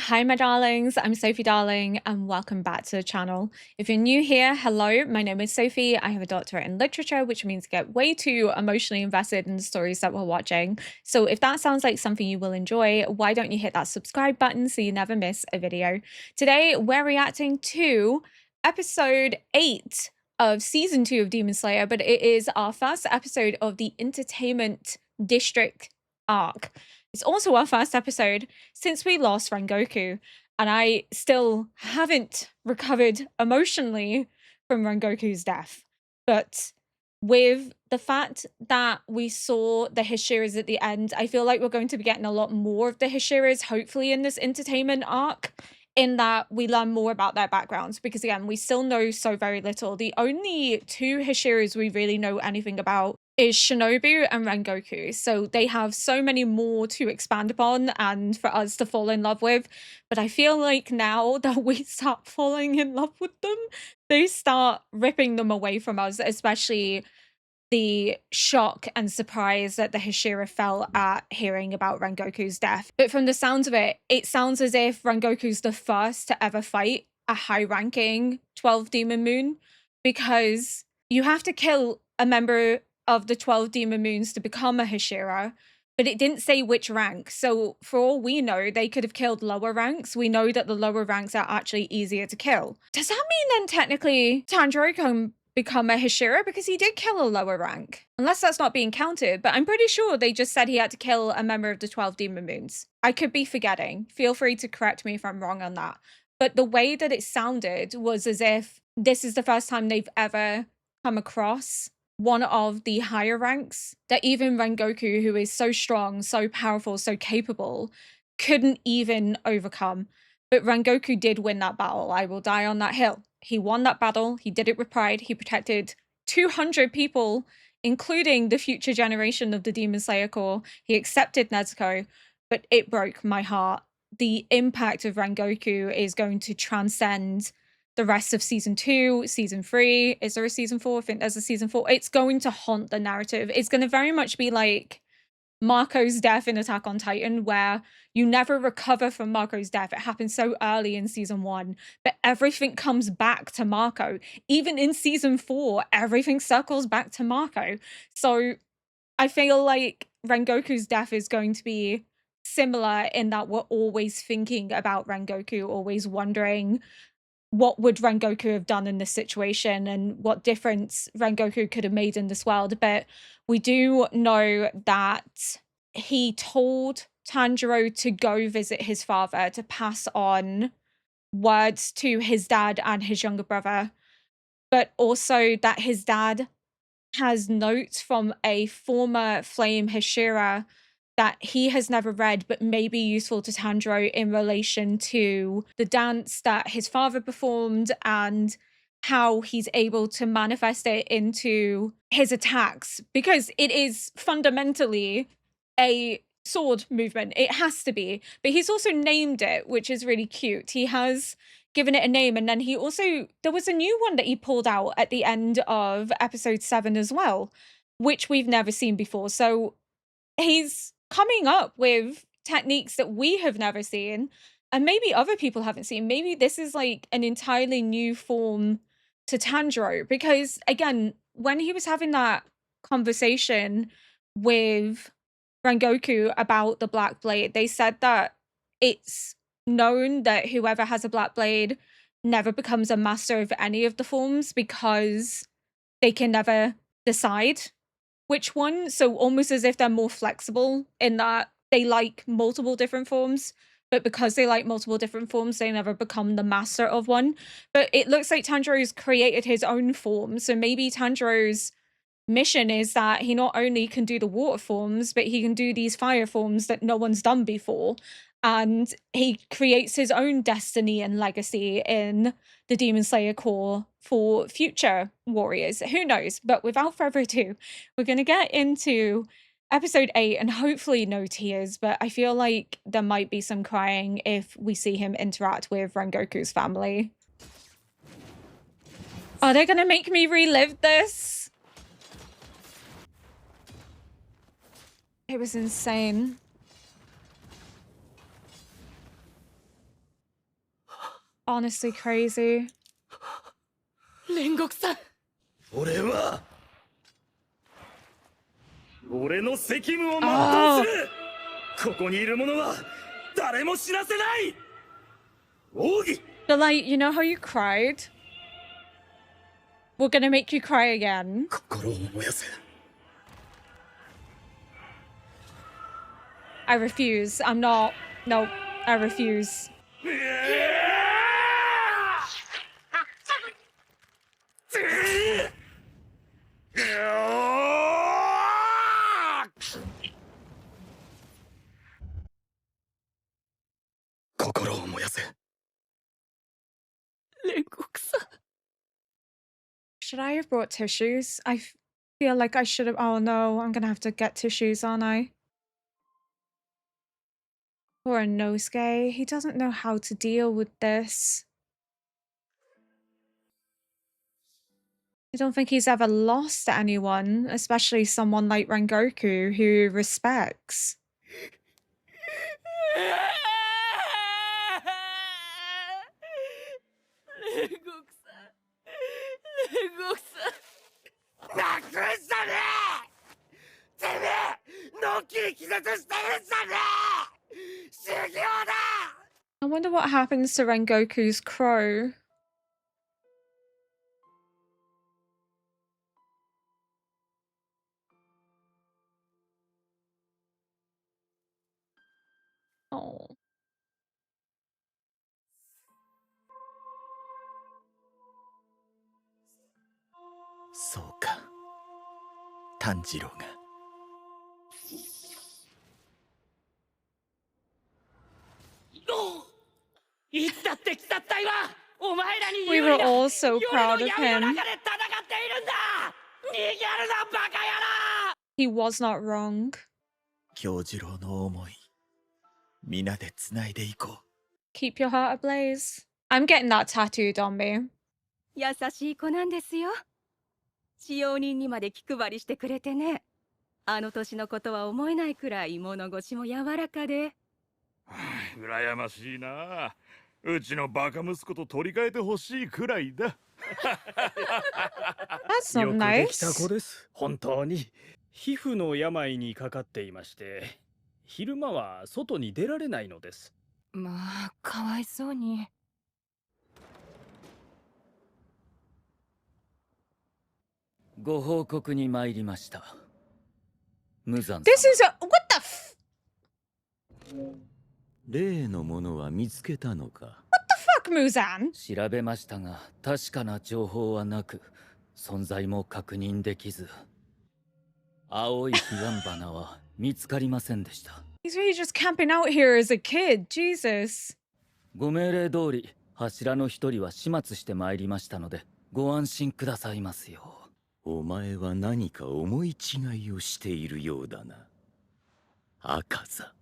Hi, my darlings. I'm Sophie Darling, and welcome back to the channel. If you're new here, hello, my name is Sophie. I have a doctorate in literature, which means I get way too emotionally invested in the stories that we're watching. So if that sounds like something you will enjoy, why don't you hit that subscribe button so you never miss a video? Today, we're reacting to episode 8 of season 2 of Demon Slayer, but it is our first episode of the Entertainment District arc. It's also our first episode since we lost Rengoku, and I still haven't recovered emotionally from Rengoku's death. But with the fact that we saw the Hashiras at the end, I feel like we're going to be getting a lot more of the Hashiras, hopefully in this entertainment arc, in that we learn more about their backgrounds, because again, we still know so very little. The only two Hashiras we really know anything about is Shinobu and Rengoku. So they have so many more to expand upon and for us to fall in love with. But I feel like now that we start falling in love with them, they start ripping them away from us, especially the shock and surprise that the Hashira felt at hearing about Rengoku's death. But from the sounds of it, it sounds as if Rengoku's the first to ever fight a high-ranking 12 Demon Moon, because you have to kill a member of the 12 Demon Moons to become a Hashira, but it didn't say which rank. So for all we know, they could have killed lower ranks. We know that the lower ranks are actually easier to kill. Does that mean then technically Tanjiro can become a Hashira, because he did kill a lower rank? Unless that's not being counted, but I'm pretty sure they just said he had to kill a member of the 12 Demon Moons. I could be forgetting. Feel free to correct me if I'm wrong on that. But the way that it sounded was as if this is the first time they've ever come across one of the higher ranks that even Rengoku, who is so strong, so powerful, so capable, couldn't even overcome. But Rengoku did win that battle. I will die on that hill. He won that battle. He did it with pride. He protected 200 people, including the future generation of the Demon Slayer Corps. He accepted Nezuko, but it broke my heart. The impact of Rengoku is going to transcend the rest of season 2, season 3. Is there a season 4? I think there's a season 4. It's going to haunt the narrative. It's going to very much be like Marco's death in Attack on Titan, where you never recover from Marco's death. It happens so early in season 1, but everything comes back to Marco. Even in season 4, everything circles back to Marco. So I feel like Rengoku's death is going to be similar in that we're always thinking about Rengoku, always wondering what would Rengoku have done in this situation and what difference Rengoku could have made in this world. But we do know that he told Tanjiro to go visit his father, to pass on words to his dad and his younger brother, but also that his dad has notes from a former Flame Hashira that he has never read but may be useful to Tanjiro in relation to the dance that his father performed and how he's able to manifest it into his attacks, because it is fundamentally a sword movement. It has to be. But he's also named it, which is really cute. He has given it a name, and then he also, there was a new one that he pulled out at the end of episode 7 as well, which we've never seen before. So he's coming up with techniques that we have never seen and maybe other people haven't seen. Maybe this is like an entirely new form to Tanjiro, because again, when he was having that conversation with Rengoku about the Black Blade, they said that it's known that whoever has a Black Blade never becomes a master of any of the forms because they can never decide which one. So almost as if they're more flexible in that they like multiple different forms, but because they like multiple different forms, they never become the master of one. But it looks like Tanjiro's created his own form. So maybe Tanjiro's mission is that he not only can do the water forms, but he can do these fire forms that no one's done before. And he creates his own destiny and legacy in the Demon Slayer Corps for future warriors. Who knows? But without further ado, we're going to get into episode 8 and hopefully no tears, but I feel like there might be some crying if we see him interact with Rengoku's family. Are they going to make me relive this? It was insane. honestly crazy. 煉獄さん。俺の責務を全うする。ここにいる者は誰も死なせない。奥義。 But like, you know how you cried? We're gonna make you cry again. 心を燃やせ。 I refuse. I'm not. No, I refuse. 心を燃やせ。 煉獄さん。 Should I have brought tissues? I feel like I should have. Oh no, I'm gonna have to get tissues, aren't I? Poor Inosuke. He doesn't know how to deal with this. I don't think he's ever lost anyone, especially someone like Rengoku who respects. 煉獄さん。煉獄さん。なくしたね。てめえ、のっきり気絶してるんじゃねえ。修行だ。 I wonder what happens to Rengoku's crow. Oh. そうか。炭治郎が。いつだって鬼殺隊はお前らに We 有 were 利な all so 夜 proud の of 闇の him. 中で戦っているんだ。逃げるなバカ野郎。 He was not wrong. 京次郎の思い、皆でつないでいこう。 Keep your heart ablaze. I'm getting that tattooed on me. 優しい子なんですよ。使用人にまで気配りしてくれてね。あの年のことは思えないくらい物腰も柔らかで。羨ましいな。うちのバカ息子と取り替えてほしいくらいだ。 That's not よくできた nice. 子です。本当に皮膚の病にかかっていまして、昼間は外に出られないのです。まあ、かわいそうに。ご報告に参りました。無残 This is a what the f 例のものは見つけたのか。 fuck, Muzan? 調べましたが確かな情報はなく、存在も確認できず、青い彼岸花は見つかりませんでした。 He's really just camping out here as a kid. Jesus. ご命令通り柱の一人は始末して参りましたので、ご安心くださいますよ。お前は何か思い違いをしているようだな。赤座。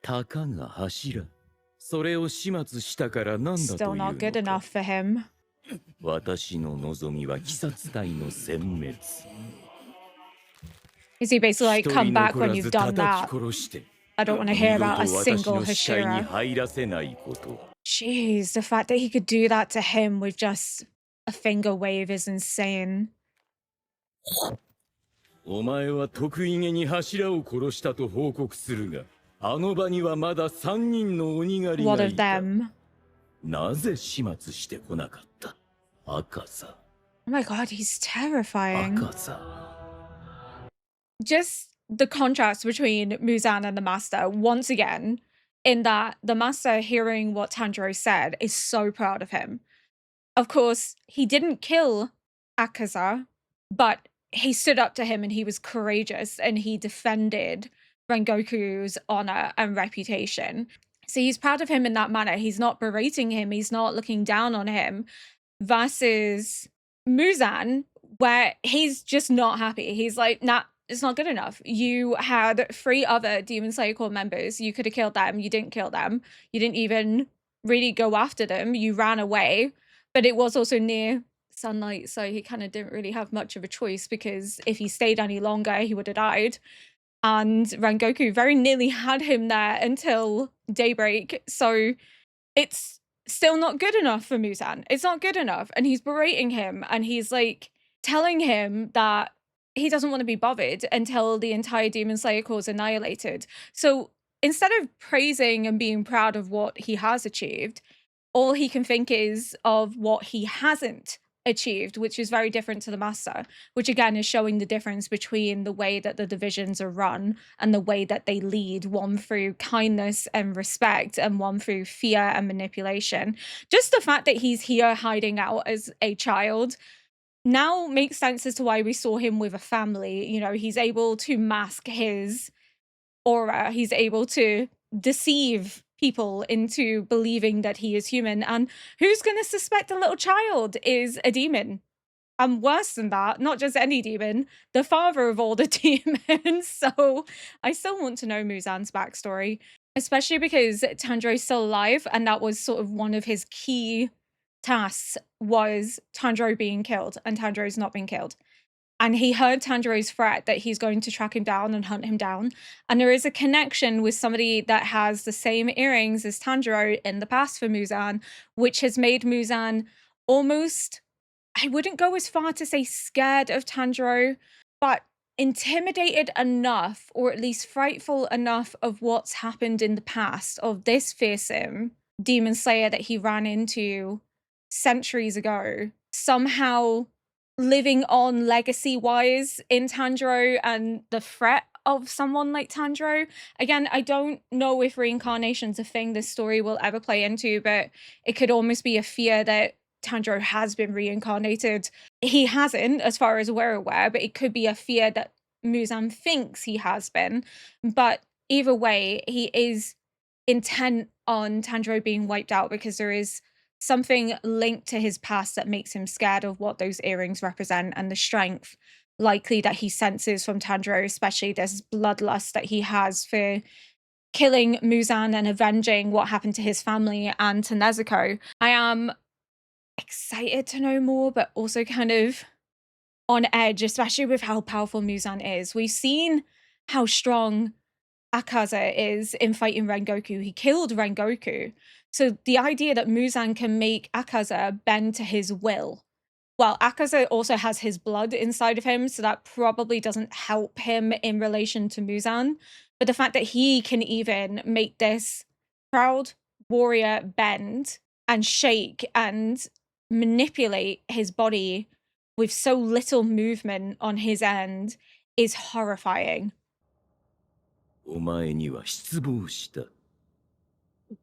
たかが柱。それを始末したからなんだという Still の not good か。 enough for him. 私の望みは鬼殺隊の殲滅。 Is he basically like, 一 come 人 back 残 when ら you've ず done 叩き that? 殺して。 I don't want to hear about a 二度と私 single の視界に Hashira. 入らせないこと。 Jeez, the fact that he could do that to him with just a finger wave is insane. お前は得意げに柱を殺したと報告するが、あの場にはまだ3人の鬼狩り What が of いた。 them? なぜ始末してこなかった。赤座。 Oh my god, he's terrifying. 赤座。 Just the contrast between Muzan and the Master, once again, in that the Master, hearing what Tanjiro said, is so proud of him. Of course, he didn't kill Akaza, but he stood up to him and he was courageous and he defended Rengoku's honor and reputation. So he's proud of him in that manner. He's not berating him, he's not looking down on him. Versus Muzan, where he's just not happy. He's like, nah, it's not good enough. You had 3 other Demon Slayer Corps members. You could have killed them. You didn't kill them. You didn't even really go after them. You ran away. But it was also near sunlight, so he kind of didn't really have much of a choice, because if he stayed any longer, he would have died. and Rengoku very nearly had him there until daybreak. So it's still not good enough for Muzan. It's not good enough. And he's berating him and he's like telling him that he doesn't want to be bothered until the entire Demon Slayer Corps is annihilated. So instead of praising and being proud of what he has achieved, all he can think is of what he hasn't achieved, which is very different to the master, which again is showing the difference between the way that the divisions are run and the way that they lead, one through kindness and respect and one through fear and manipulation. Just the fact that he's here hiding out as a child now makes sense as to why we saw him with a family. You know, he's able to mask his aura, he's able to deceive people into believing that he is human. And who's going to suspect a little child is a demon? And worse than that, not just any demon, the father of all the demons. So I still want to know Muzan's backstory, especially because Tanjiro's still alive, and that was sort of one of his key tasks, was Tanjiro being killed, and Tanjiro's not been killed. And he heard Tanjiro's threat that he's going to track him down and hunt him down. And there is a connection with somebody that has the same earrings as Tanjiro in the past for Muzan, which has made Muzan almost, I wouldn't go as far to say scared of Tanjiro, but intimidated enough, or at least frightful enough of what's happened in the past, of this fearsome demon slayer that he ran into centuries ago, somehow living on legacy-wise in Tanjiro and the threat of someone like Tanjiro. Again, I don't know if reincarnation's a thing this story will ever play into, but it could almost be a fear that Tanjiro has been reincarnated. He hasn't, as far as we're aware, but it could be a fear that Muzan thinks he has been. But either way, he is intent on Tanjiro being wiped out because there is something linked to his past that makes him scared of what those earrings represent, and the strength likely that he senses from Tanjiro, especially this bloodlust that he has for killing Muzan and avenging what happened to his family and to Nezuko. I am excited to know more, but also kind of on edge, especially with how powerful Muzan is. We've seen how strong Akaza is in fighting Rengoku. He killed Rengoku. So the idea that Muzan can make Akaza bend to his will. Well, Akaza also has his blood inside of him, so that probably doesn't help him in relation to Muzan. But the fact that he can even make this proud warrior bend and shake and manipulate his body with so little movement on his end is horrifying. お前には失望した。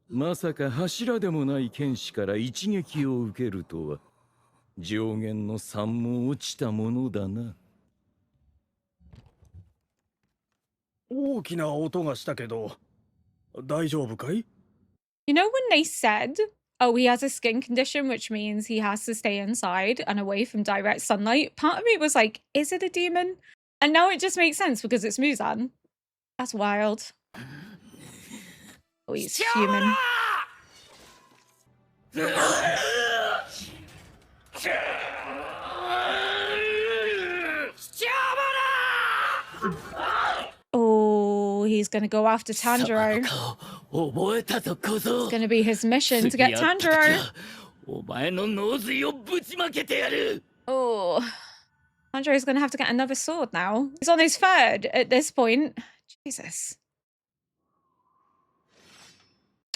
まさか柱でもない剣士から一撃を受けるとは、上限の3も落ちたものだな。大きな音がしたけど、大丈夫かい? You know when they said, oh, he has a skin condition, which means he has to stay inside and away from direct sunlight, part of me was like, is it a demon? And now it just makes sense because it's Muzan. That's wild. Oh, he's human. Oh, he's gonna go after Tanjiro. It's gonna be his mission to get Tanjiro. Oh, Tanjiro's gonna have to get another sword now. He's on his third at this point. Jesus.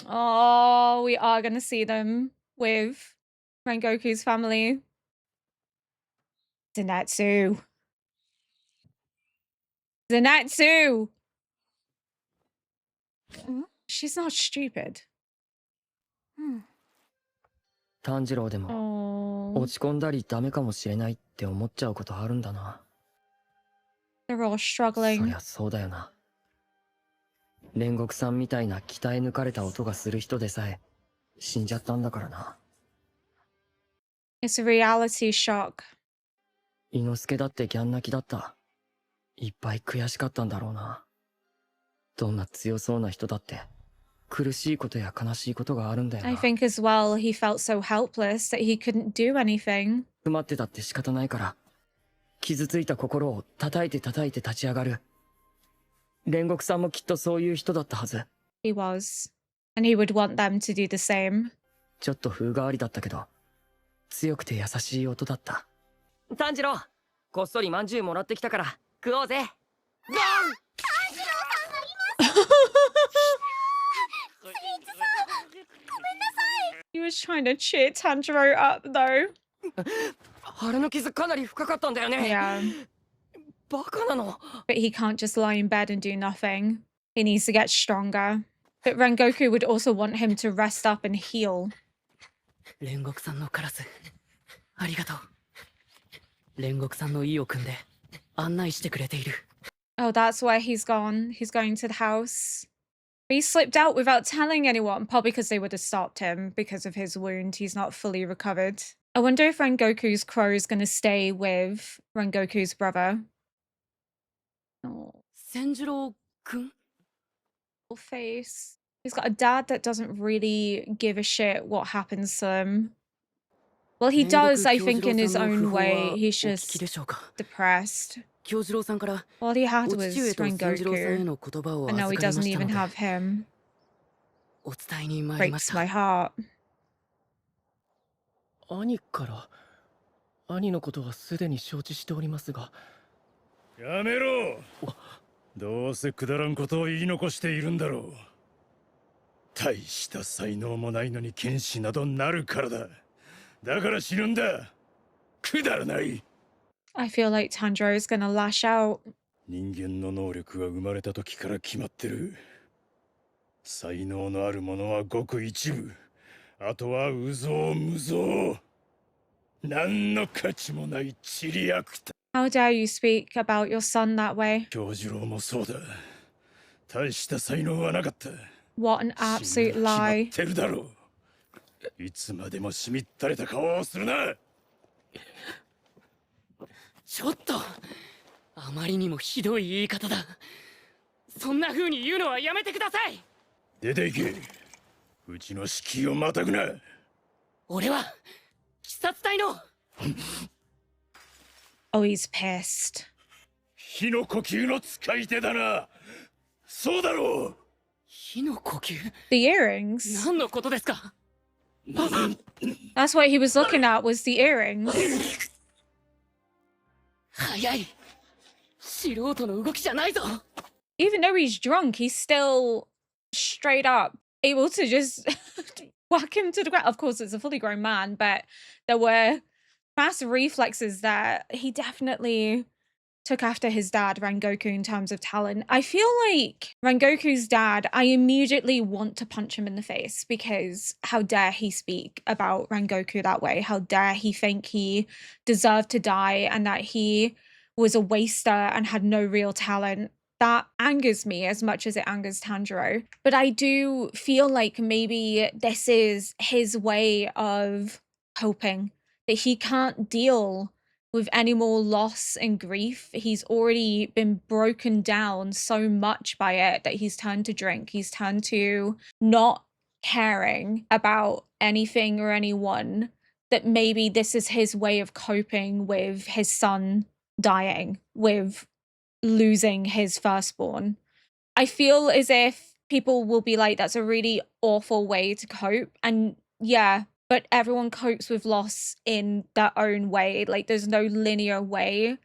Oh, we are gonna see them with Rengoku's family. Zenatsu. Zenatsu! She's not stupid. 炭治郎でも落ち込んだりダメかもしれないって思っちゃうことあるんだな。They're all struggling. そりゃそうだよな。煉獄さんみたいな鍛え抜かれた音がする人でさえ死んじゃったんだからな。It's a reality shock. 伊之助だってギャン泣きだった。いっぱい悔しかったんだろうな。どんな強そうな人だって苦しいことや悲しいことがあるんだよな。I think as well he felt so helpless that he couldn't do anything. 詰まってたって仕方ないから傷ついた心を叩いて立ち上がる。煉獄さんもきっとそういう人だったはず。 He was. And he would want them to do the same. ちょっと風変わりだったけど、強くて優しい音だった。炭治郎、こっそりまんじゅうもらってきたから食おうぜ。ゴン！ He was trying to cheer Tanjiro up though. 腹の傷かなり深かったんだよね。 Yeah. バカなの。 But he can't just lie in bed and do nothing. He needs to get stronger. But Rengoku would also want him to rest up and heal. 煉獄さんのカラス、ありがとう。煉獄さんの意を組んで案内してくれている。 Oh, that's where he's gone. He's going to the house. He slipped out without telling anyone, probably because they would have stopped him because of his wound. He's not fully recovered. I wonder if Rengoku's crow is going to stay with Rengoku's brother. Oh, 千次郎くん？ little face. He's got a dad that doesn't really give a shit what happens to him. Well, he does, I think, in his own way. He's just depressed. 京次郎さんから All he had お was 父上と千次郎さんへ Rengoku. の言葉を And now 預 he かりま doesn't したの even で have him. お伝えに参りまし Breaks た。 my heart. 兄から、兄のことはすでに承知しておりますが。やめろ。どうせくだらんことを言い残しているんだろう。大した才能もないのに剣士などなるからだ。だから死ぬんだ。くだらない。 I feel like Tanjiro is gonna lash out. 人間の能力は生まれた時から決まってる。才能のある者はごく一部。あとは有象無象。何の価値もないちりやくた。 How dare you speak about your son that way? 京次郎もそうだ。大した才能はなかった。 What an absolute 決ま lie. ってるだろう。いつまでもしみったれた顔をするな。ちょっと、あまりにもひどい言い方だ。そんな風に言うのはやめてください。出て行け。うちの敷居をまたぐな。俺は鬼殺隊の。 Oh, he's pissed. 火の呼吸の使い手だな。そうだろう。火の呼吸？ The earrings. 何のことですか？ That's what he was looking at, was the earrings. 早い。素人の動きじゃないぞ。 Even though he's drunk, he's still straight up able to just whack him to the ground. Of course, it's a fully grown man, but there were fast reflexes that he definitely took after his dad, Rengoku, in terms of talent. I feel like Rengoku's dad, I immediately want to punch him in the face because how dare he speak about Rengoku that way? How dare he think he deserved to die and that he was a waster and had no real talent? That angers me as much as it angers Tanjiro. But I do feel like maybe this is his way of coping, that he can't deal with any more loss and grief. He's already been broken down so much by it that he's turned to drink. He's turned to not caring about anything or anyone, that maybe this is his way of coping with his son dying, with losing his firstborn. I feel as if people will be like, that's a really awful way to cope. And yeah, but everyone copes with loss in their own way. Like, there's no linear way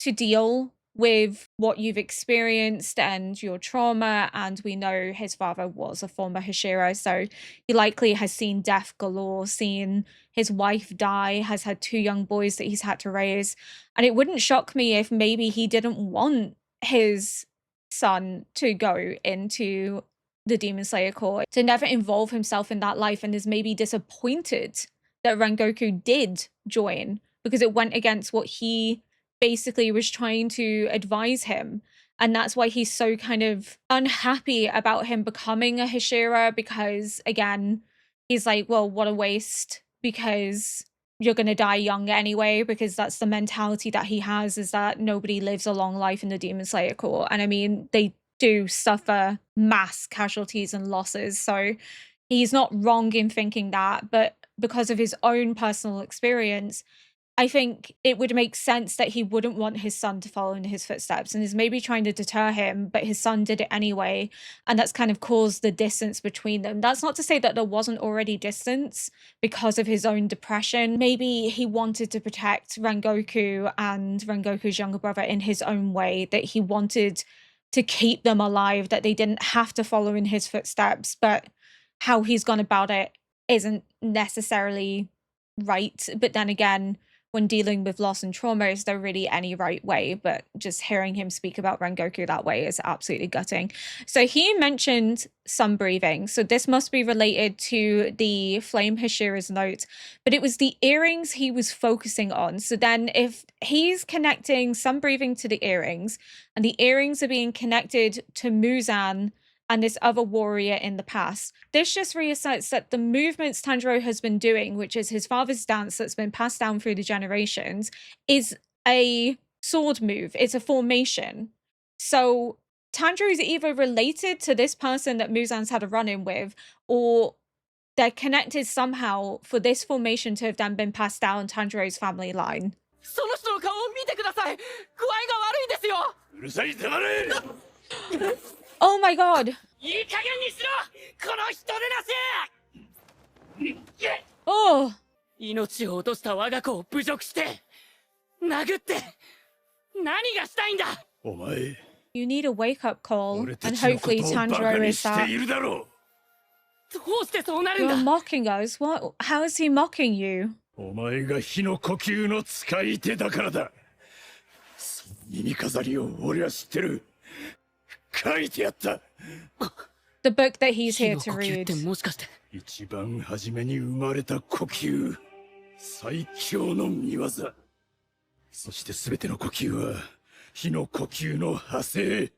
to deal with what you've experienced and your trauma. And we know his father was a former Hashira, so he likely has seen death galore, seen his wife die, has had 2 young boys that he's had to raise. And it wouldn't shock me if maybe he didn't want his son to go into the Demon Slayer Corps, to never involve himself in that life, and is maybe disappointed that Rengoku did join because it went against what he basically was trying to advise him. And that's why he's so kind of unhappy about him becoming a Hashira, because again, he's like, well, what a waste, because you're going to die young anyway, because that's the mentality that he has, is that nobody lives a long life in the Demon Slayer Corps. And I mean, they do suffer mass casualties and losses, so he's not wrong in thinking that, but because of his own personal experience, I think it would make sense that he wouldn't want his son to follow in his footsteps and is maybe trying to deter him, but his son did it anyway. And that's kind of caused the distance between them. That's not to say that there wasn't already distance because of his own depression. Maybe he wanted to protect Rengoku and Rengoku's younger brother in his own way, that he wanted to keep them alive, that they didn't have to follow in his footsteps, but how he's gone about it isn't necessarily right. But then again, when dealing with loss and trauma, is there really any right way? But just hearing him speak about Rengoku that way is absolutely gutting. So he mentioned sun breathing. So this must be related to the Flame Hashira's note, but it was the earrings he was focusing on. So then if he's connecting sun breathing to the earrings, and the earrings are being connected to Muzan and this other warrior in the past, this just reasserts that the movements Tanjiro has been doing, which is his father's dance that's been passed down through the generations, is a sword move. It's a formation. So Tanjiro is either related to this person that Muzan's had a run-in with, or they're connected somehow for this formation to have then been passed down Tanjiro's family line. その人の顔を見てください。具合が悪いですよ。うるさい黙れ Oh my god. いい加減にしろ。この人でなせ。Oh. 命を落とした我が子を侮辱して殴って何がしたいんだ。お前 You need a wake-up call, 俺た and ちのこと hopefully をバカ Tanjiro に is して that. いるだろう どうしてそうなるん You're だ。 mocking us? What? How is he mocking you? お前が火の呼吸の使い手だからだその耳飾りを俺は知ってる書いてやった The book that he's 火 here の to 呼吸って read. もしかして。一番初めに生まれた呼吸最強の見業そして全ての呼吸は火の呼吸の派生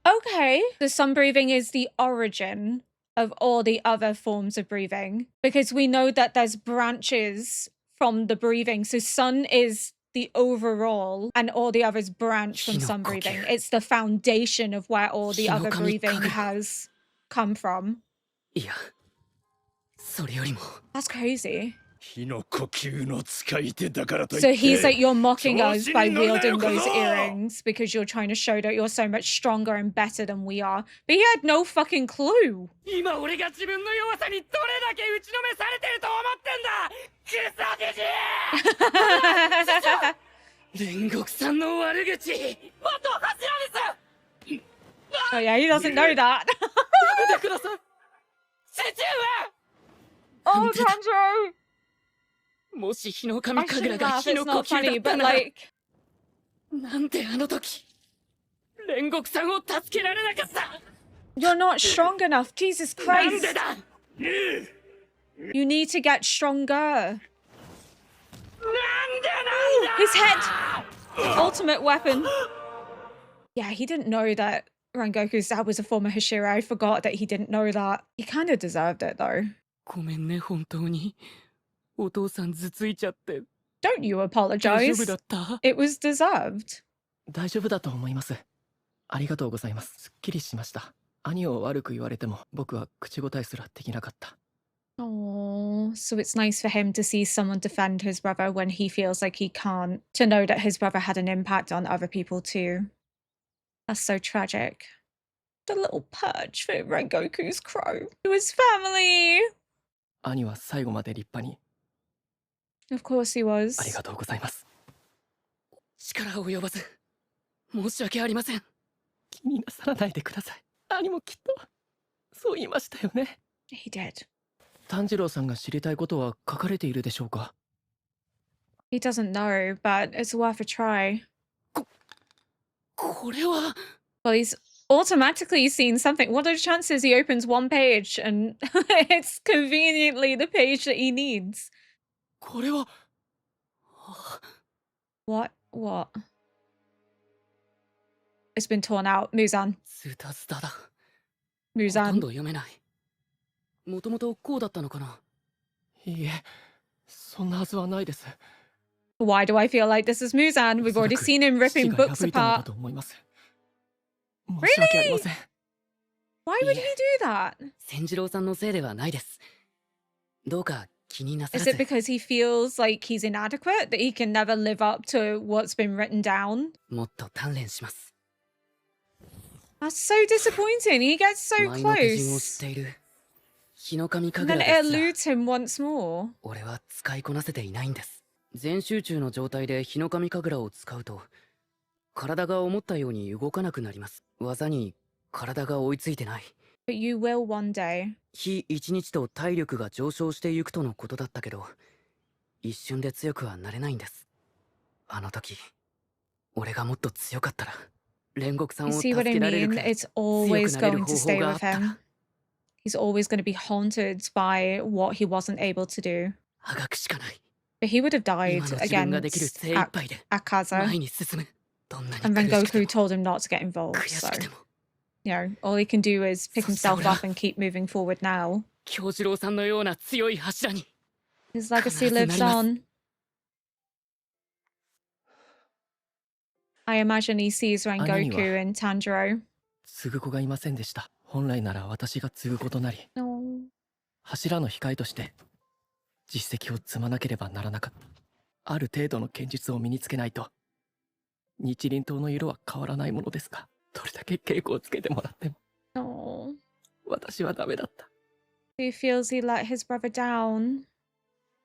Okay. The sun breathing is the origin of all the other forms of breathing, because we know that there's branches from the breathing. So sun is the overall, and all the others branch from sun breathing. It's the foundation of where all the other breathing has come from. いや、それよりも。That's crazy. 火の呼吸の使い手だからといっ So て he's like, you're mocking us by 調子に乗るなよ wielding those 小僧 earrings because you're trying to show that you're so much stronger and better than we are. But he had no fucking clue. 今俺が自分の弱さにどれだけ打ちのめされてると思ってんだ。クソジジイ。煉獄さんの悪口。元柱です。 Oh yeah, he doesn't know that. やめてください。父上。 Oh, Tanjiro! もし日の I 神神 shouldn't 楽が laugh, 火の it's 呼 not 吸だ funny, った but なら like... なんであの時煉獄さんを助けられなかった。 You're not strong enough, Jesus なん Christ! でだ。 You need to get stronger. なんでなんだ。 His head! Ultimate weapon. Yeah, he didn't know that Rengoku's dad was a former Hashira. I forgot that he didn't know that. He kind of deserved it, though. ごめんね、本当に。お父さん頭ついちゃって。 Don't you 大丈 apologize. 夫だった。 It was deserved. 大丈夫だと思います。ありがとうございます。すっきりしました。兄を悪く言われても僕は口答えすらできなかった。 Oh, so it's nice for him to see someone defend his brother when he feels like he can't, to know that his brother had an impact on other people too. That's so tragic. The little purge for Rengoku's crow to his family. 兄は最後まで立派に。 Of course he was. ありがとうございます。力を及ばず申し訳ありません。気になさらないでください。兄もきっとそう言いましたよね。 He did. 炭治郎さんが知りたいことは書かれているでしょうか。 He doesn't know, but it's worth a try. これは。 Well, he's automatically seen something. What are the chances he opens one page and it's conveniently the page that he needs? これは。 What? What? It's been torn out. Muzan. ズタズタだ。ほとん Muzan. ど読めない。もともとこうだったのかな。いいえ、そんなはずはないです。 Why do I feel like this is Muzan? We've already seen him ripping 父が books 破いたのだ apart. と思います。申し訳ありません。 Why would he do that? 千次郎さんのせいではないです。どうか気になさ Is ら it ず because he feels like he's inadequate, that he can never live up to what's been written down? もっと鍛錬します That's so disappointing. He gets so 舞の手順を知っ close. ている日の神 And 神 then 楽 it ですら eludes him once more. 俺は使いこなせていないんです全集中の状態で日の神神楽を使うと体が思ったように動かなくなります技に体が追いついてない But you will one day. 日一日と体力が上昇していくとのことだったけど一瞬で強くはなれないんですあの時俺がもっと強かったら煉獄さん You を see 助 what I けられる mean? くらい It's always 強くなれる going to 方法 stay があっ with たら him. He's always going to be haunted by what he wasn't able to do. あがくしかない But he would have 今 died の自分ができる against 精一杯で Akaza. 前に進むどんなに And 苦しくて Rengoku も told him not to get involved. 悔し So, くても you know, all he can do is pick himself up and keep moving forward now. 京次郎さんのような強い柱に His legacy 必ず lives なります on. I imagine he sees Rengoku in Tanjiro. 継ぐ子がいませんでした。本来なら私が継ぐことなり、 No. 柱の控えとして実績を積まなければならなかった。ある程度の剣術を身につけないと日輪刀の色は変わらないものですが、どれだけ稽古をつけてもらっても No. 私はダメだった。 He feels he let his brother down.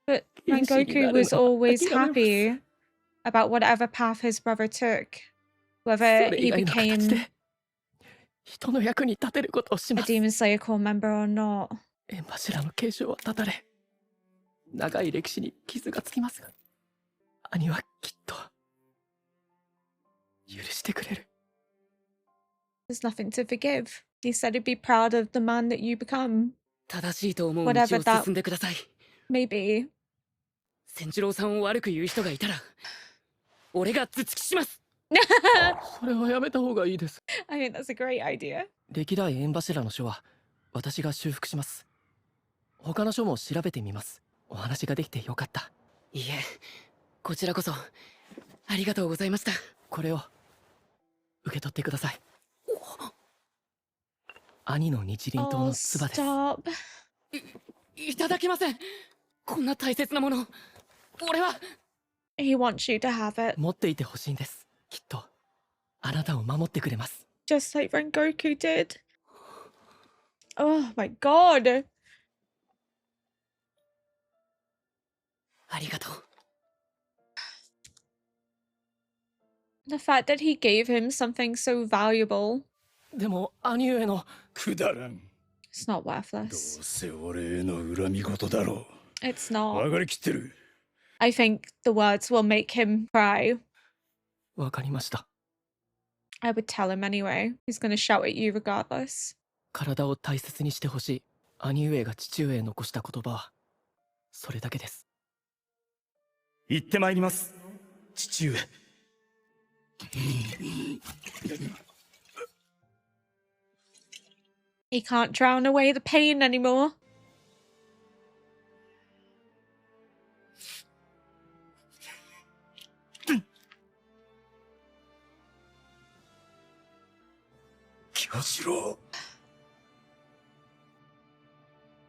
But 剣士にな Rengoku る was のは always 諦めます。 happy about whatever path his brother took. そ Whether れ he 以外の形 became で人の役に立てることをし a ます。 Demon Slayer core member or not. 縁柱の継承は断たれ、長い歴史に傷がつきますが、兄はきっと許してくれる。 There's nothing to forgive. He said he'd be proud of the man that you become. 正しいと思う道 Whatever を that 進んでください Maybe. 千次郎さんを悪く言う人がいたら俺が頭突きします それはやめた方がいいです。 I think that's a great idea. 歴代縁柱の書は私が修復します。他の書も調べてみます。お話ができてよかった。いいえこちらこそありがとうございました。これを受け取ってください。兄の日輪刀 Oh, の唾です。 stop. いただけませんこんな大切なもの俺は He wants you to have it. 持っていてほしいんです。きっとあなたを守ってくれます。 Just like Rengoku did. Oh my god. ありがとう The fact that he gave him something so valuable. でも兄上のくだらん It's not どう worthless. せ俺への恨み事だろ It's う not. 分かりきってる I think the words will make him cry. わかりました。 I would tell him anyway. He's gonna shout at you regardless. 体を大切にしてほしい。兄上が父上へ残した言葉はそれだけです。行ってまいります父上 He can't drown away the pain anymore.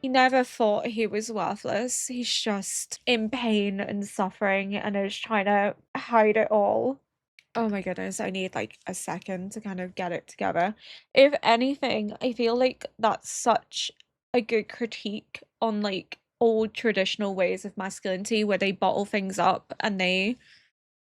He never thought he was worthless. He's just in pain and suffering and is trying to hide it all. Oh my goodness, I need like a second to kind of get it together. If anything, I feel like that's such a good critique on like old traditional ways of masculinity where they bottle things up and they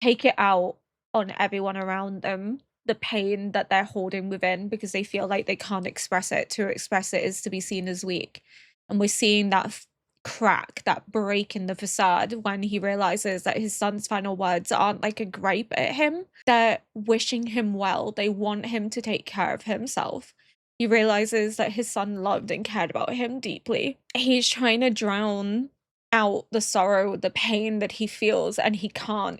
take it out on everyone around them, the pain that they're holding within because they feel like they can't express it. To express it is to be seen as weak. And we're seeing that crack, that break in the facade when he realizes that his son's final words aren't like a gripe at him. They're wishing him well. They want him to take care of himself. He realizes that his son loved and cared about him deeply. He's trying to drown out the sorrow, the pain that he feels, and he can't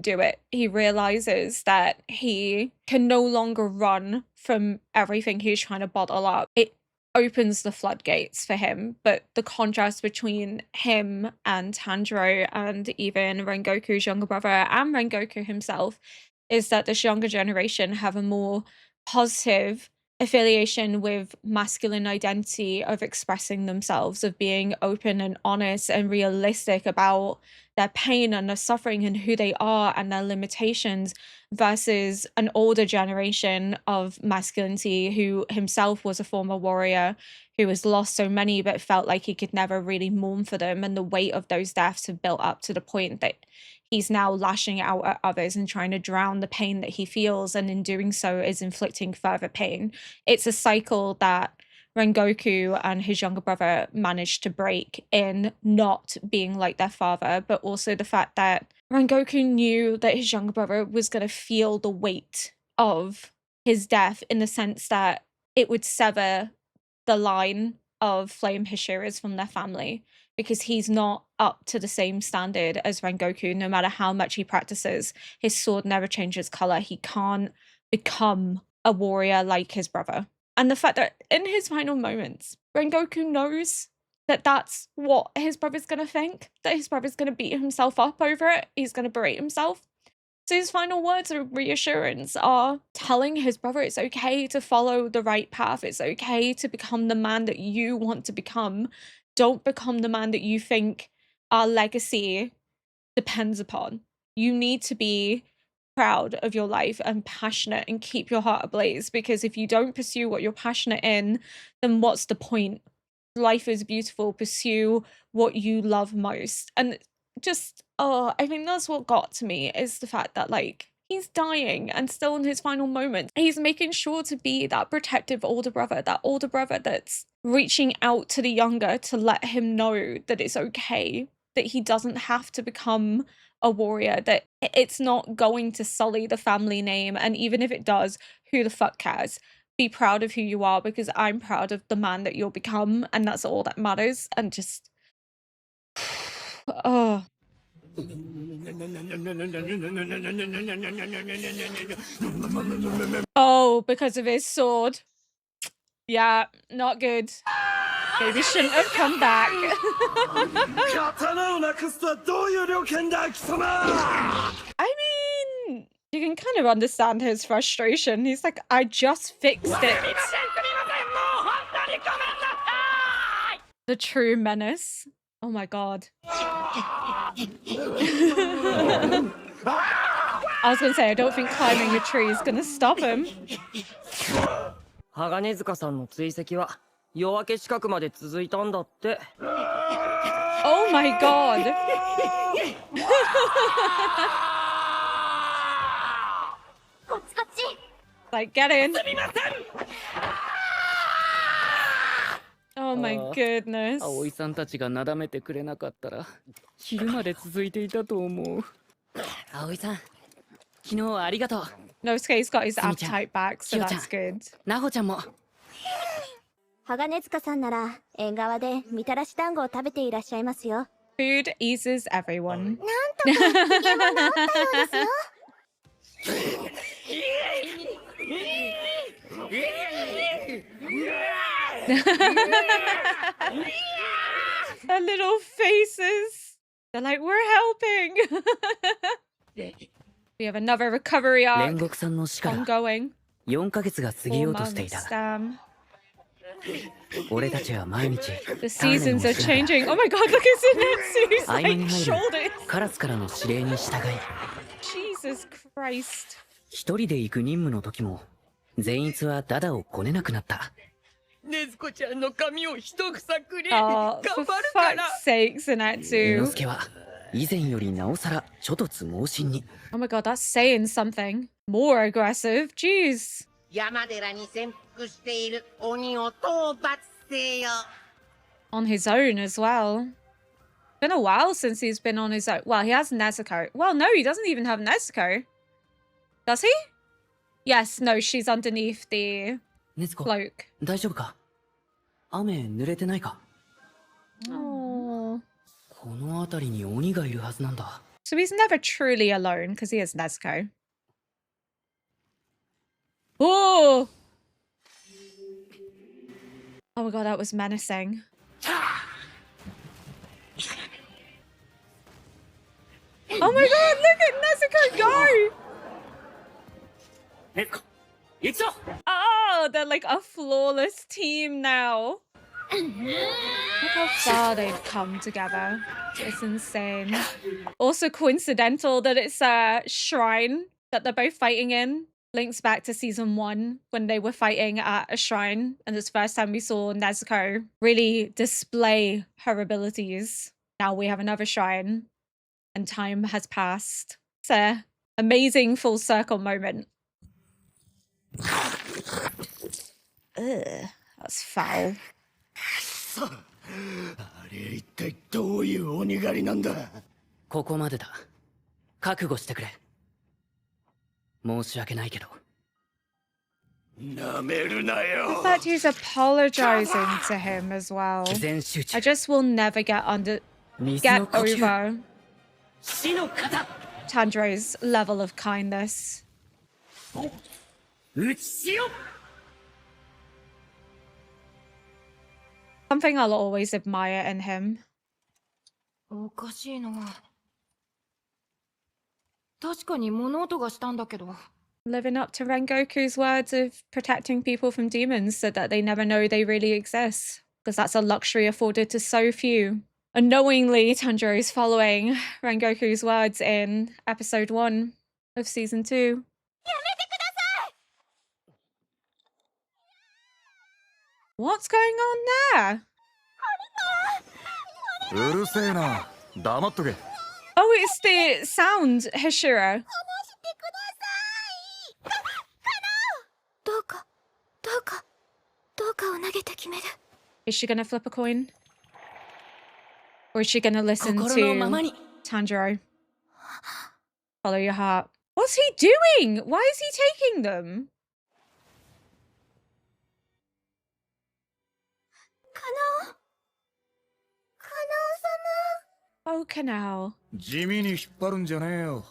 do it. He realizes that he can no longer run from everything he's trying to bottle up. It opens the floodgates for him, but the contrast between him and Tanjiro and even Rengoku's younger brother and Rengoku himself is that this younger generation have a more positive affiliation with masculine identity, of expressing themselves, of being open and honest and realistic about their pain and their suffering and who they are and their limitations, versus an older generation of masculinity who himself was a former warrior who has lost so many but felt like he could never really mourn for them, and the weight of those deaths have built up to the point that he's now lashing out at others and trying to drown the pain that he feels, and in doing so is inflicting further pain. It's a cycle that Rengoku and his younger brother managed to break in not being like their father, but also the fact that Rengoku knew that his younger brother was going to feel the weight of his death, in the sense that it would sever the line of flame Hashiras from their family, because he's not up to the same standard as Rengoku. No matter how much he practices, his sword never changes color. He can't become a warrior like his brother. And the fact that in his final moments, Rengoku knows that that's what his brother's going to think, that his brother's going to beat himself up over it, he's going to berate himself. So his final words of reassurance are telling his brother it's okay to follow the right path, it's okay to become the man that you want to become. Don't become the man that you think our legacy depends upon. You need to be proud of your life and passionate and keep your heart ablaze, because if you don't pursue what you're passionate in, then what's the point? Life is beautiful. Pursue what you love most. And just, I think that's what got to me, is the fact that, like, he's dying and still in his final moments, he's making sure to be that protective older brother, that older brother that's reaching out to the younger to let him know that it's okay, that he doesn't have to become a warrior, that it's not going to sully the family name, and even if it does, who the fuck cares? Be proud of who you are, because I'm proud of the man that you'll become, and that's all that matters. And just oh, because of his sword. Yeah, not good. Maybe shouldn't have come back. I mean, you can kind of understand his frustration. He's like, I just fixed it. The true menace. Oh my god. I was gonna say, I don't think climbing a tree is gonna stop him. 鋼塚さんの追跡は夜明け近くまで続いたんだって。Oh my god. Like, get in. Oh my goodness. 葵さんたちがなだめてくれなかったら昼まで続いていたと思う。葵さん、昨日ありがとう。Nosuke's got his appetite back, so that's good. なほちゃんも。鋼塚さんなら縁側でみたらし団子を食べていらっしゃいますよ。Food eases everyone. なんとか機嫌は治ったようですよ。Their little faces. They're like, we're helping. We have another recovery arc 煉獄さんの死から ongoing. 4ヶ月が過ぎよ 4うとしてい months. た。 Damn. 俺たちは毎日 The seasons are changing. Oh my god, look at Zenitsu's 合間に like 入る shoulders. カラスからの指令に従い、 Jesus Christ. 一人で行く任務の時も善逸はダダをこねなくなった。ねずこちゃんの髪を一房くれ。 Oh, for fuck's sake, 猪之 Zenitsu. 助は以前よりなおさら諸突猛進に。 Oh my god, that's saying something. More aggressive. Jeez. 山寺に潜伏している鬼を討伐せよ。 On his own as well. Been a while since he's been on his own. Well, he has Nezuko. Well, no, he doesn't even have Nezuko. Does he? Yes, no, she's underneath the ねずこ、 cloak. 大丈夫か？雨濡れてないか？ Oh. この辺りに鬼がいるはずなんだ。 So he's never truly alone because he has Nezuko. Oh! Oh my god, that was menacing. Oh my god, look at Nezuko go! ねずこ、行くぞ！ Oh, wow, they're like a flawless team now. Look how far they've come together. It's insane. Also coincidental that it's a shrine that they're both fighting in. Links back to season 1 when they were fighting at a shrine, and it's the first time we saw Nezuko really display her abilities. Now we have another shrine, and time has passed. It's an amazing full circle moment. Ugh, that's foul. あれ一体どういう鬼狩りなんだ。ここまでだ。覚悟してくれ。申し訳ないけど。なめるなよ。 The fact he's apologizing to him as well. 全集中。 I just will never get over 死の型。 Tanjiro's level of kindness. 打ちしよ。 Something I'll always admire in him. おかしいな。確かに物音がしたんだけど。 Living up to Rengoku's words of protecting people from demons so that they never know they really exist. Because that's a luxury afforded to so few. Unknowingly, Tanjiro is following Rengoku's words in episode 1 of season 2. What's going on there? うるせえな。黙っとけ。 Oh, it's the Sound Hashira. どうかを投げて決める。 Is she gonna flip a coin? Or is she gonna listen 心のまま to に。 Tanjiro? Follow your heart. What's he doing? Why is he taking them? カナオ Oh, Canal. 地味に引っ張るんじゃねえよ。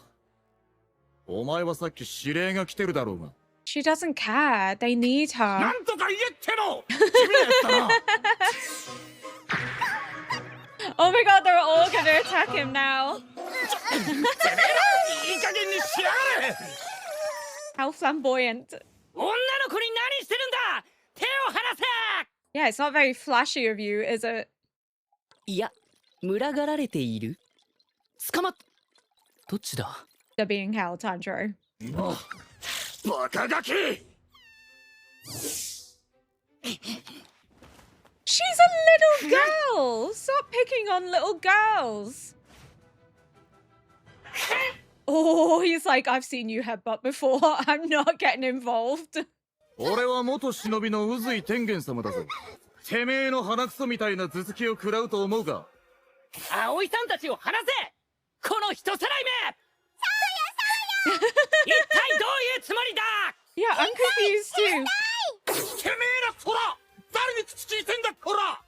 お前はさっき指令が来てるだろうが。 She doesn't care. They need her. なんとか言えっての。地味なやつだな。 Oh my god, they're all gonna attack him now. いい加減にしやがれ。 How flamboyant. 女の子に何してるんだ。手を離せ。 Yeah, it's not very flashy of you, is it? いや、群がられている。捕まっ。どっちだ。 They're being held, Tanjiro. バカガキ。 She's a little girl! Stop picking on little girls! Oh, he's like, I've seen you headbutt before. I'm not getting involved. 俺は元忍びの宇髄天元様だぞ。てめえの鼻くそみたいな頭突きを食らうと思うか。葵さんたちを離せ。この人さらいめ。一体どういうつもりだ。 Yeah, I'm confused too. てめえらこら。誰に口聞いてんだこら。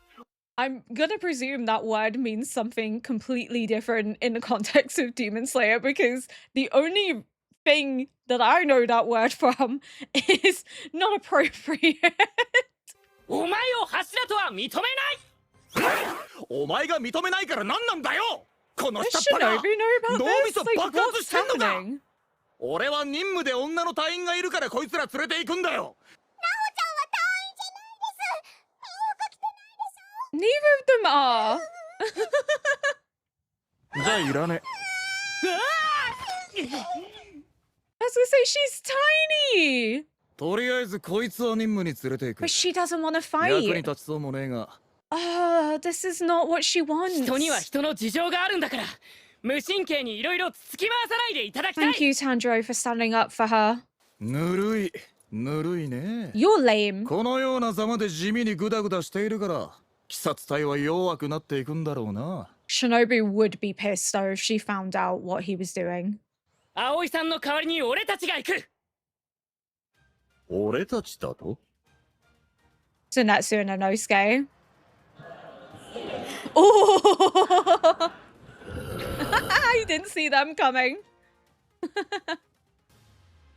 I'm gonna presume that word means something completely different in the context of Demon Slayer because the only thing that I know that word from is not appropriate. お前を柱とは認めない。お前が認めないから何なんだよ。この Does 下っ端 Shinobi が know about 脳み this? そ Like, 爆発 what's してんのか。 happening? 俺は任務で女の隊員がいるからこいつら連れて行くんだよ。 Neither of them are. じゃあいらね。 I was gonna say she's tiny, とりあえずこいつは任務に連れて行く。 but she doesn't want to 役に fight. 立ちそうもねえが。 Oh, this is not what she wants. 人には人の事情があるんだから、無神経にいろいろつき回さないでいただきたい。 Thank you, Tanjiro, for standing up for her. ぬるいね。 You're lame. このようなざまで地味にグダグダしているから、鬼殺隊は弱くなっていくんだろうな。 Shinobi would be pissed though if she found out what he was doing. 葵さんの代わりに俺たちが行く。俺たちだと？ Tsunetsu and Inosuke. Oh! I didn't see them coming.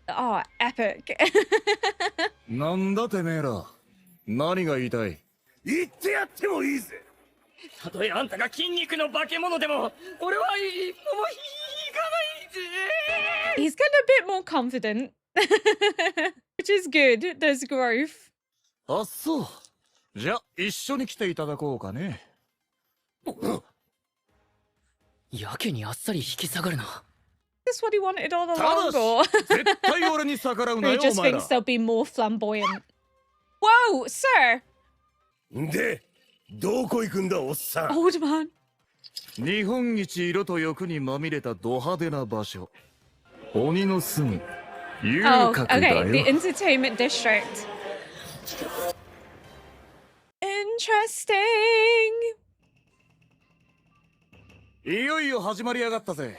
Oh, epic. なんだてめえら。何が言いたい？言ってやってもいいぜ。たとえあんたが筋肉の化け物でも、俺は一歩も引かないぜ。 He's getting a bit more confident. Which is good. There's growth. あ、そう。じゃあ、一緒に来ていただこうかね。やけにあっさり引き下がるな。Is this what he wanted all た along, だ or し、絶対俺に逆らう or な he よ、お just 前ら thinks。they'll be more flamboyant? Whoa, sir! で、どこ行くんだ、おっさん。 Old man. 日本一色と欲にまみれたド派手な場所。鬼の住む遊 Oh, 郭だ okay. The よ。 entertainment district. Interesting. いよいよ始まりやがったぜ。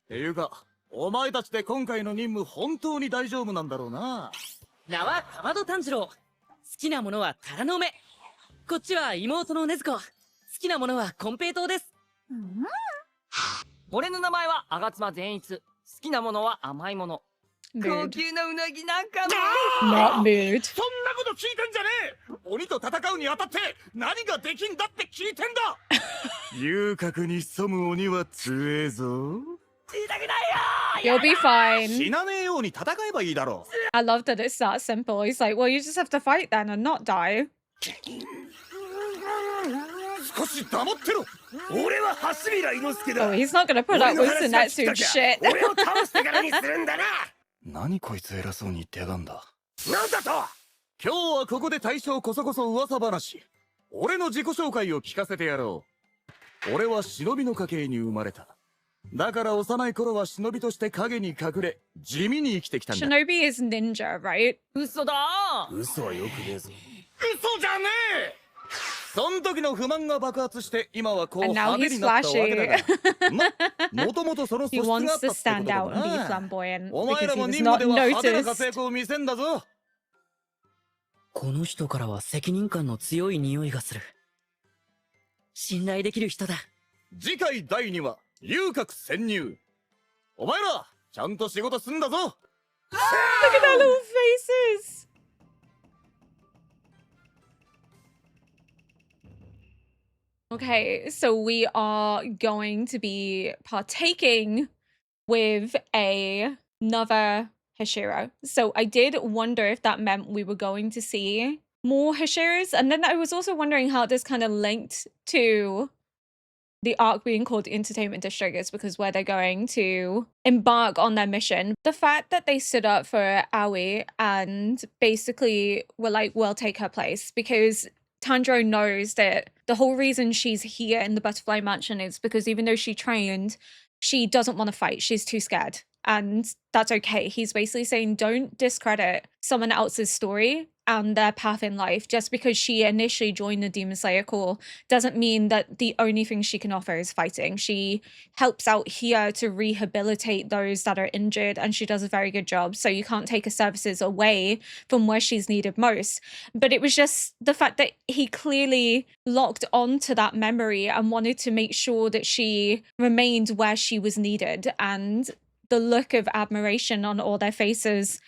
ていうか、お前たちで今回の任務本当に大丈夫なんだろうな。名は川戸炭治郎。好きなものはタラの芽。こっちは妹の禰豆子。好きなものは金平糖です。俺の名前は吾妻善逸。好きなものは甘いもの。高 Mood. 級なうなぎなんかも。 Not mood. そんなこと聞いてんじゃねえ。鬼と戦うにあたって何ができんだって聞いてんだ。遊郭に潜む鬼は強えぞ。痛くないよ。 You'll be fine. 死なねえように戦えばいいだろう。 I love that it's that simple. He's like, well, you just have to fight then and not die. 少し黙ってろ。俺は橋平伊之助だ。 Oh, he's not gonna put up with Senetsu's shit. 俺を倒してからにするんだな。何こいつ偉そうに言ってやがんだ。なんだと。今日はここで大将こそこそ噂話。俺の自己紹介を聞かせてやろう。俺は忍びの家系に生まれた。だから幼い頃は忍びとして影に隠れ地味に生きてきたんだ。 Shinobi is ninja, right? 嘘だ。嘘はよくねえぞ。嘘じゃねえ。そん時の不満が爆発して今はこう And now 派手 he's になったわけだが。 flashy. もともとその素 He 質があ wants ったって to ことだ stand な。 out and be flamboyant お前 because ら he も was 任 not 務では派手な noticed. 活躍を見せんだぞ。この人からは責任感の強い匂いがする。信頼できる人だ。次回第2話遊郭潜入。お前らちゃんと仕事すんだぞ。 Look at their little faces. Okay, so we are going to be partaking with another Hashira. So I did wonder if that meant we were going to see more Hashiras. And then I was also wondering how this kind of linked to the arc being called Entertainment District is because where they're going to embark on their mission. The fact that they stood up for Aoi and basically were like, we'll take her place because Tanjiro knows that the whole reason she's here in the Butterfly Mansion is because even though she trained, she doesn't want to fight. She's too scared. And that's okay. He's basically saying don't discredit someone else's story and their path in life. Just because she initially joined the Demon Slayer Corps doesn't mean that the only thing she can offer is fighting. She helps out here to rehabilitate those that are injured, and she does a very good job. So you can't take her services away from where she's needed most. But it was just the fact that he clearly locked onto that memory and wanted to make sure that she remained where she was needed. And the look of admiration on all their faces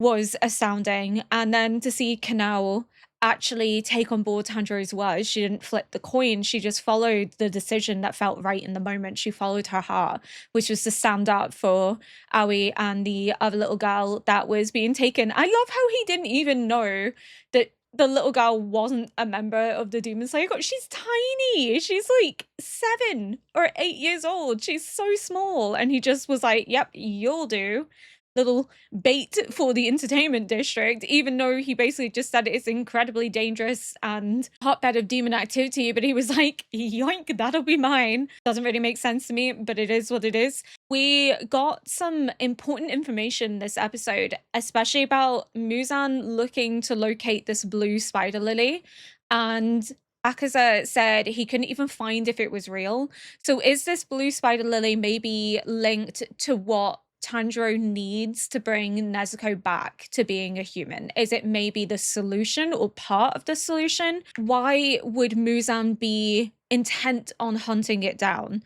was astounding. And then to see Kanao actually take on board Tanjiro's words, she didn't flip the coin. She just followed the decision that felt right in the moment. She followed her heart, which was to stand up for Aoi and the other little girl that was being taken. I love how he didn't even know that the little girl wasn't a member of the Demon Slayer Corps. She's tiny. She's like 7 or 8 years old. She's so small. And he just was like, yep, you'll do. Little bait for the entertainment district, even though he basically just said it's incredibly dangerous and hotbed of demon activity. But he was like, yoink, that'll be mine. Doesn't really make sense to me, but it is what it is. We got some important information this episode, especially about Muzan looking to locate this blue spider lily. And Akaza said he couldn't even find if it was real. So is this blue spider lily maybe linked to what Tanjiro needs to bring Nezuko back to being a human? Is it maybe the solution or part of the solution? Why would Muzan be intent on hunting it down?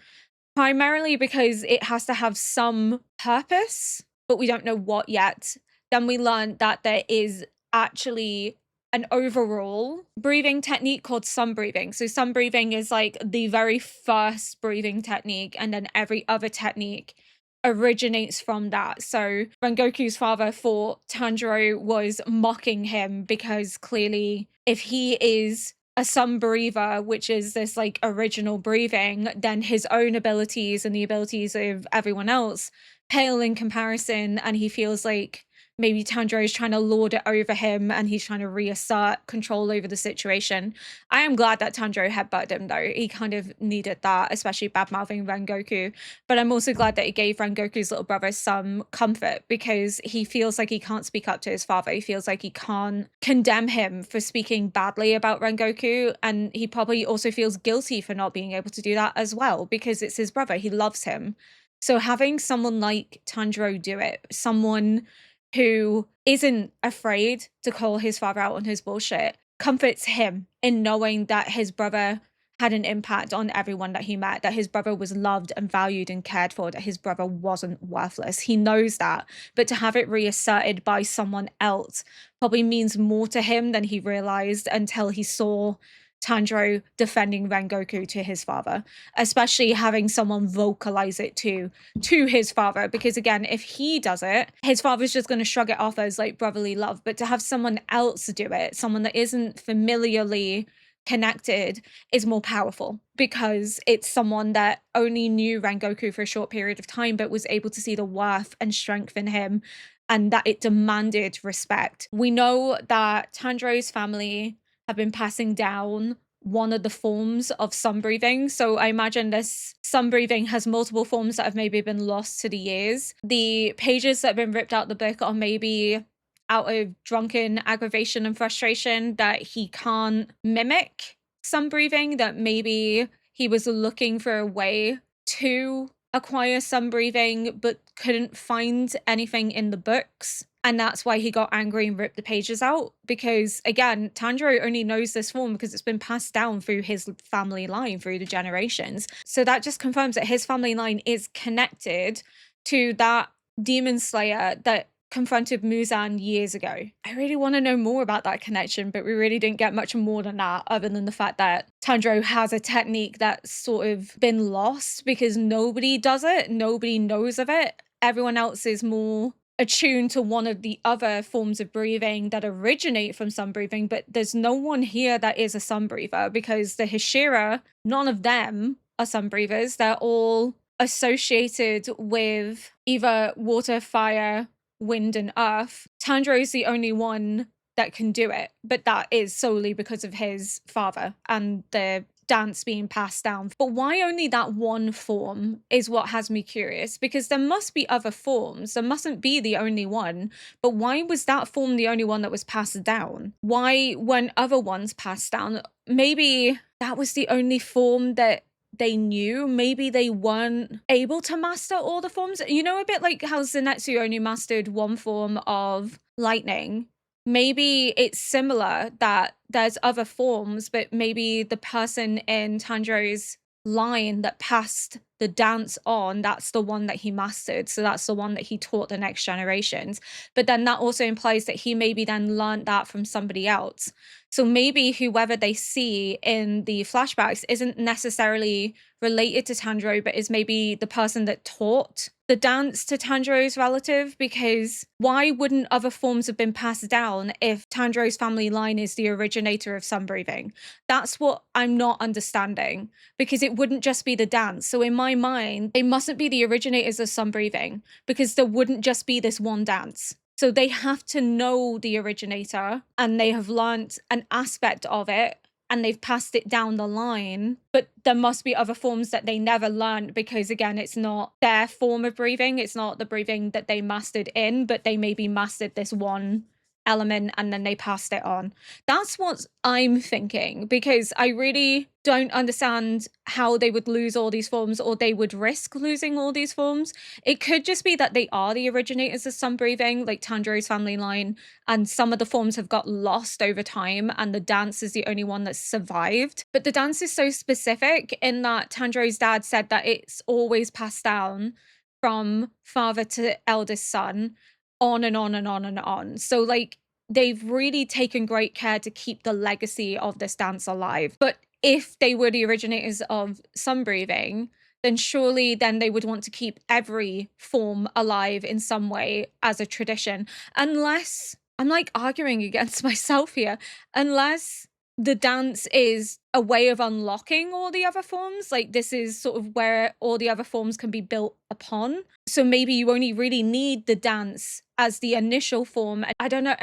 Primarily because it has to have some purpose, but we don't know what yet. Then we learned that there is actually an overall breathing technique called sun breathing. So sun breathing is like the very first breathing technique, and then every other technique originates from that. So Rengoku's father thought Tanjiro was mocking him because clearly if he is a sun breather, which is this like original breathing, then his own abilities and the abilities of everyone else pale in comparison, and he feels like maybe Tanjiro is trying to lord it over him and he's trying to reassert control over the situation. I am glad that Tanjiro headbutted him though. He kind of needed that, especially bad-mouthing Rengoku. But I'm also glad that it gave Rengoku's little brother some comfort because he feels like he can't speak up to his father. He feels like he can't condemn him for speaking badly about Rengoku. And he probably also feels guilty for not being able to do that as well because it's his brother. He loves him. So having someone like Tanjiro do it, someone who isn't afraid to call his father out on his bullshit, comforts him in knowing that his brother had an impact on everyone that he met, that his brother was loved and valued and cared for, that his brother wasn't worthless. He knows that, but to have it reasserted by someone else probably means more to him than he realized until he saw Tanjiro defending Rengoku to his father, especially having someone vocalize it to his father, because again, if he does it, his father's just going to shrug it off as like brotherly love, but to have someone else do it, someone that isn't familiarly connected, is more powerful because it's someone that only knew Rengoku for a short period of time but was able to see the worth and strength in him and that it demanded respect. We know that Tanjiro's family have been passing down one of the forms of sun breathing. So I imagine this sun breathing has multiple forms that have maybe been lost to the years. The pages that have been ripped out the book are maybe out of drunken aggravation and frustration that he can't mimic sun breathing, that maybe he was looking for a way to acquire sun breathing but couldn't find anything in the books. And that's why he got angry and ripped the pages out. Because again, Tanjiro only knows this form because it's been passed down through his family line, through the generations. So that just confirms that his family line is connected to that demon slayer that confronted Muzan years ago. I really want to know more about that connection, but we really didn't get much more than that, other than the fact that Tanjiro has a technique that's sort of been lost because nobody does it, nobody knows of it. Everyone else is more attuned to one of the other forms of breathing that originate from sun breathing, but there's no one here that is a sun breather because the Hashira, none of them are sun breathers. They're all associated with either water, fire, wind, and earth. Tanjiro is the only one that can do it, but that is solely because of his father and the dance being passed down. But why only that one form is what has me curious, because there must be other forms. There mustn't be the only one. But why was that form the only one that was passed down? Why weren't other ones passed down? Maybe that was the only form that they knew. Maybe they weren't able to master all the forms. You know, a bit like how Zenitsu only mastered one form of lightning. Maybe it's similar that there's other forms, but maybe the person in Tanjiro's line that passed the dance on, that's the one that he mastered. So that's the one that he taught the next generations. But then that also implies that he maybe then learned that from somebody else. So maybe whoever they see in the flashbacks isn't necessarily related to Tanjiro, but is maybe the person that taught the dance to Tanjiro's relative, because why wouldn't other forms have been passed down if Tanjiro's family line is the originator of sun breathing? That's what I'm not understanding, because it wouldn't just be the dance. So in my mind, they mustn't be the originators of sun breathing, because there wouldn't just be this one dance. So they have to know the originator and they have learnt an aspect of it and they've passed it down the line, but there must be other forms that they never learned because again, it's not their form of breathing. It's not the breathing that they mastered in, but they maybe mastered this one element and then they passed it on. That's what I'm thinking, because I really don't understand how they would lose all these forms, or they would risk losing all these forms. It could just be that they are the originators of sun breathing, like Tanjiro's family line, and some of the forms have got lost over time and the dance is the only one that's survived. But the dance is so specific in that Tanjiro's dad said that it's always passed down from father to eldest son, on and on and on and on. So like they've really taken great care to keep the legacy of this dance alive. But if they were the originators of sun breathing, then surely then they would want to keep every form alive in some way as a tradition. Unless, I'm like arguing against myself here, unless the dance is a way of unlocking all the other forms. Like, this is sort of where all the other forms can be built upon. So maybe you only really need the dance as the initial form. I don't know.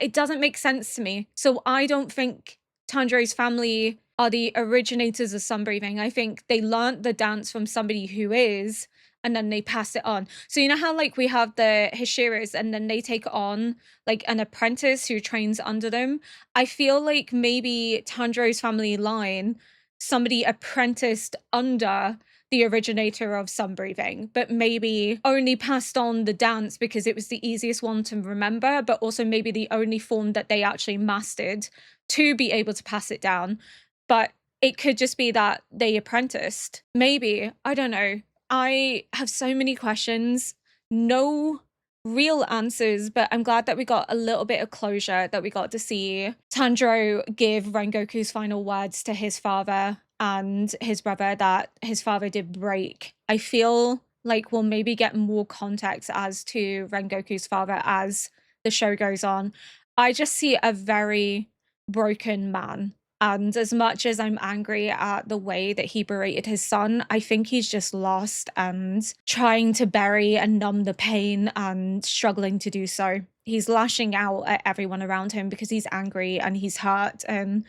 It doesn't make sense to me. So I don't think Tanjiro's family are the originators of sun breathing. I think they learned the dance from somebody who is, and then they pass it on. So you know how like we have the Hashiras and then they take on like an apprentice who trains under them? I feel like maybe Tanjiro's family line, somebody apprenticed under the originator of sun breathing, but maybe only passed on the dance because it was the easiest one to remember, but also maybe the only form that they actually mastered to be able to pass it down. But it could just be that they apprenticed. Maybe. I don't know. I have so many questions, no real answers, but I'm glad that we got a little bit of closure, that we got to see Tanjiro give Rengoku's final words to his father and his brother that his father did break. I feel like we'll maybe get more context as to Rengoku's father as the show goes on. I just see a very broken man. And as much as I'm angry at the way that he berated his son, I think he's just lost and trying to bury and numb the pain and struggling to do so. He's lashing out at everyone around him because he's angry and he's hurt, and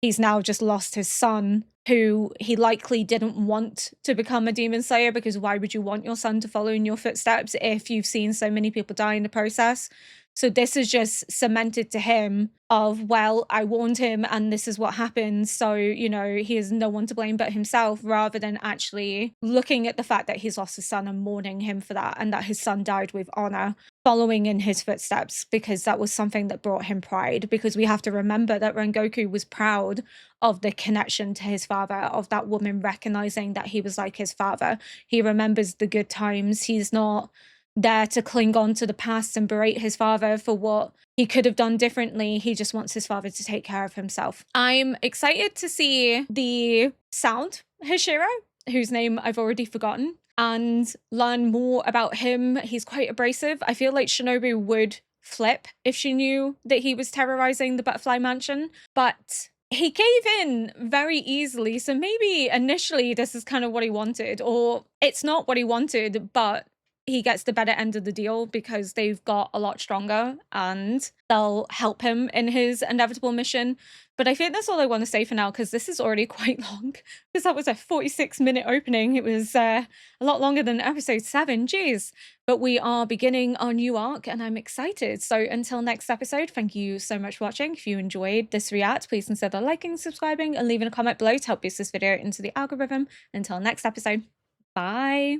he's now just lost his son, who he likely didn't want to become a demon slayer, because why would you want your son to follow in your footsteps if you've seen so many people die in the process? So this is just cemented to him of, well, I warned him and this is what happened. So, you know, he has no one to blame but himself, rather than actually looking at the fact that he's lost his son and mourning him for that, and that his son died with honor, following in his footsteps, because that was something that brought him pride. Because we have to remember that Rengoku was proud of the connection to his father, of that woman recognizing that he was like his father. He remembers the good times. He's not there to cling on to the past and berate his father for what he could have done differently. He just wants his father to take care of himself. I'm excited to see the Sound Hashira, whose name I've already forgotten, and learn more about him. He's quite abrasive. I feel like Shinobu would flip if she knew that he was terrorizing the Butterfly Mansion, but he gave in very easily. So maybe initially this is kind of what he wanted, or it's not what he wanted, but he gets the better end of the deal because they've got a lot stronger and they'll help him in his inevitable mission. But I think that's all I want to say for now, because this is already quite long, because that was a 46-minute opening. It was a lot longer than episode 7. Jeez. But we are beginning our new arc and I'm excited. So until next episode, thank you so much for watching. If you enjoyed this react, please consider liking, subscribing, and leaving a comment below to help boost this video into the algorithm. Until next episode, bye.